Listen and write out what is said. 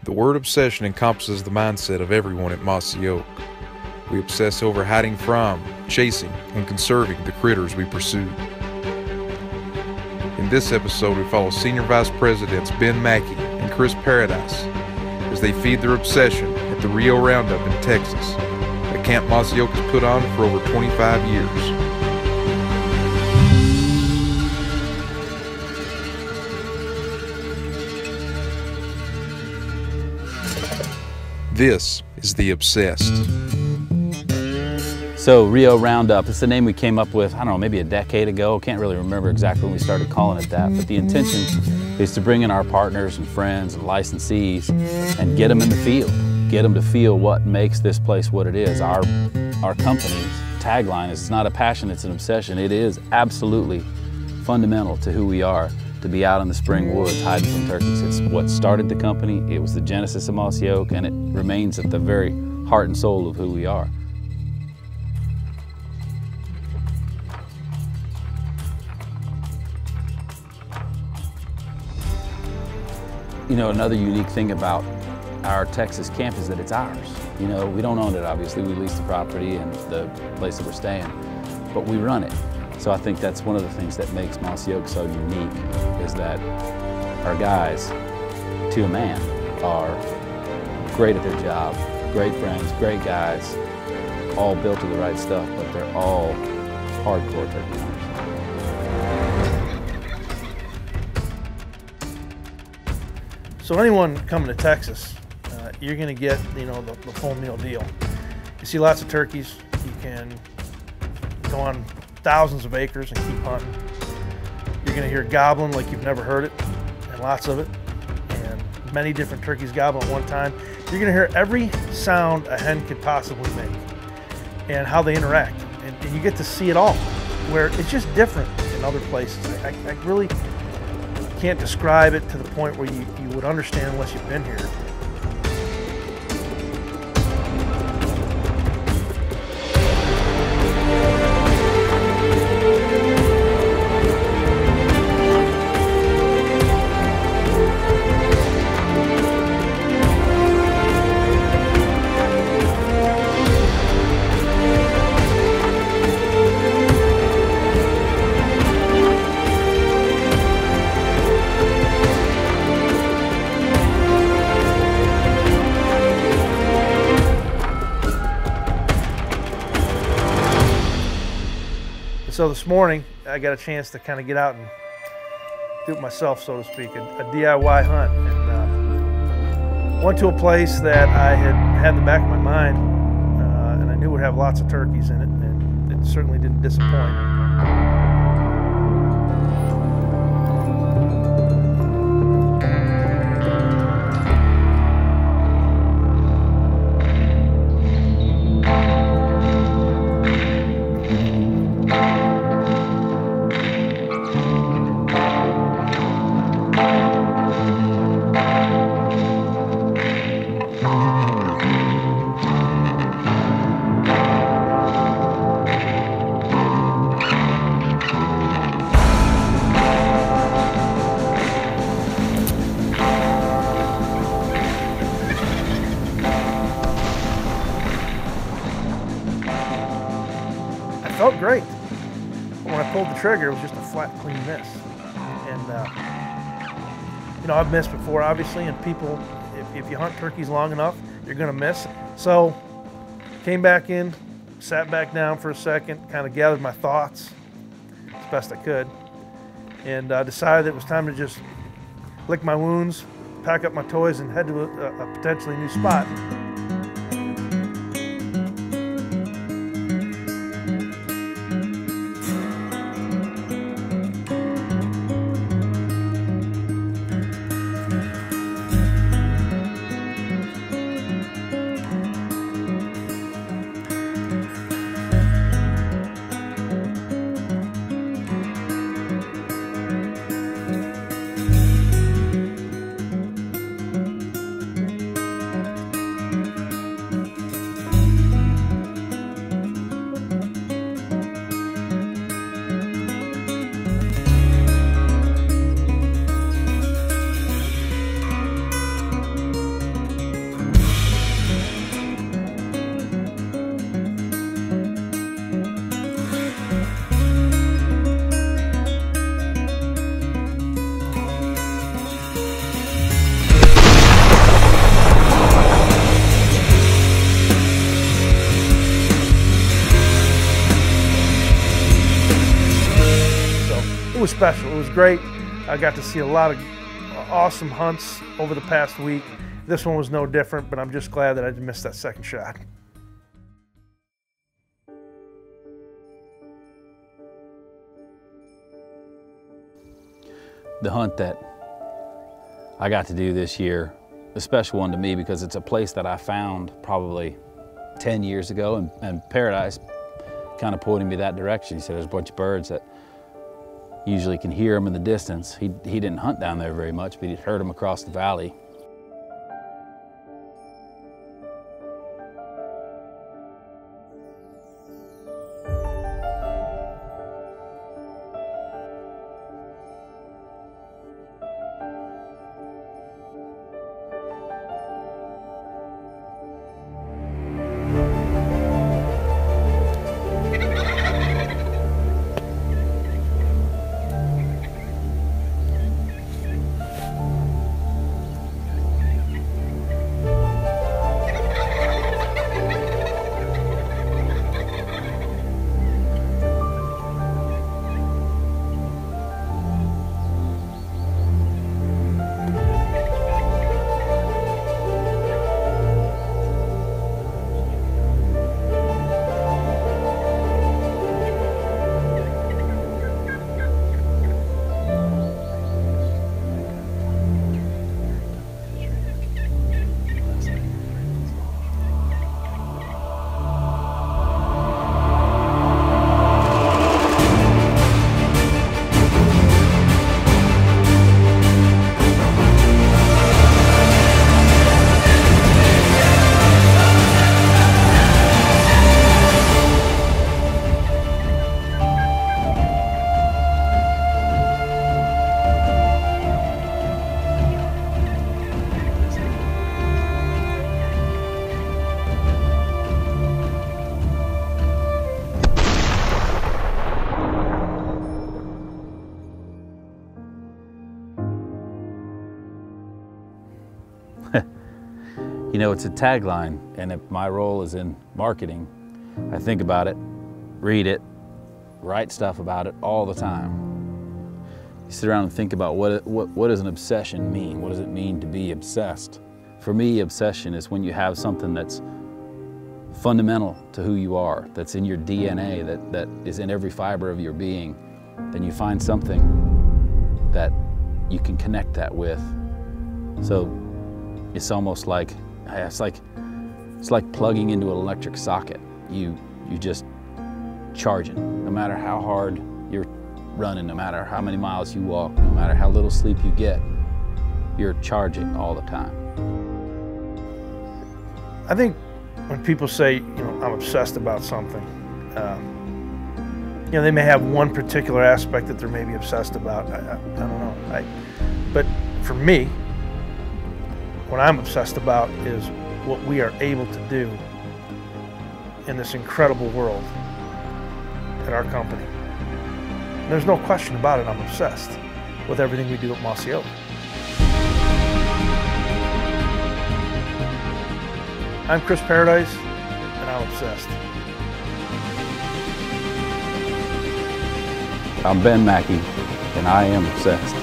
The word obsession encompasses the mindset of everyone at Mossy Oak. We obsess over hiding from, chasing, and conserving the critters we pursue. In this episode, we follow Senior Vice Presidents Ben Mackey and Chris Paradise as they feed their obsession at the Rio Roundup in Texas, a camp Mossy Oak has put on for over 25 years. This is The Obsessed. So Rio Roundup, it's the name we came up with, I don't know, maybe a decade ago. Can't really remember exactly when we started calling it that, but the intention is to bring in our partners and friends and licensees and get them in the field, get them to feel what makes this place what it is. Our company's tagline is, it's not a passion, it's an obsession. It is absolutely fundamental to who we are, to be out in the spring woods hiding from turkeys. It's what started the company, it was the genesis of Mossy Oak, and it remains at the very heart and soul of who we are. You know, another unique thing about our Texas camp is that it's ours. You know, we don't own it, obviously. We lease the property and the place that we're staying, but we run it. So I think that's one of the things that makes Mossy Oak so unique, is that our guys, to a man, are great at their job, great friends, great guys, all built to the right stuff, but they're all hardcore turkey hunters. So anyone coming to Texas, you're going to get, you know, the full meal deal. You see lots of turkeys. You can go on thousands of acres and keep hunting. You're going to hear gobbling like you've never heard it, and lots of it, and many different turkeys gobble at one time. You're going to hear every sound a hen could possibly make and how they interact, and you get to see it all, where it's just different in other places. I really can't describe it to the point where you would understand unless you've been here. So this morning, I got a chance to kind of get out and do it myself, so to speak, a DIY hunt. And went to a place that I had in the back of my mind, and I knew would have lots of turkeys in it, and it certainly didn't disappoint. Felt great. When I pulled the trigger, it was just a flat, clean miss. And, you know, I've missed before, obviously, and people, if you hunt turkeys long enough, you're going to miss. So, came back in, sat back down for a second, kind of gathered my thoughts as best I could, and decided it was time to just lick my wounds, pack up my toys, and head to a potentially new spot. was special. It was great. I got to see a lot of awesome hunts over the past week. This one was no different, but I'm just glad that I didn't miss that second shot. The hunt that I got to do this year, a special one to me because it's a place that I found probably 10 years ago, and Paradise kind of pointed me that direction. He said there's a bunch of birds that usually can hear them in the distance. He didn't hunt down there very much, but he'd heard them across the valley. You know, it's a tagline, and if my role is in marketing, I think about it, read it, write stuff about it all the time. You sit around and think about what does an obsession mean? What does it mean to be obsessed? For me, obsession is when you have something that's fundamental to who you are, that's in your DNA, that is in every fiber of your being, then you find something that you can connect that with. So it's almost like, it's like plugging into an electric socket. You just charge it. No matter how hard you're running, no matter how many miles you walk, no matter how little sleep you get, you're charging all the time. I think when people say, I'm obsessed about something, they may have one particular aspect that they're maybe obsessed about. I don't know. But for me, what I'm obsessed about is what we are able to do in this incredible world at our company. And there's no question about it, I'm obsessed with everything we do at Mossy Oak. I'm Chris Paradise, and I'm obsessed. I'm Ben Mackey, and I am obsessed.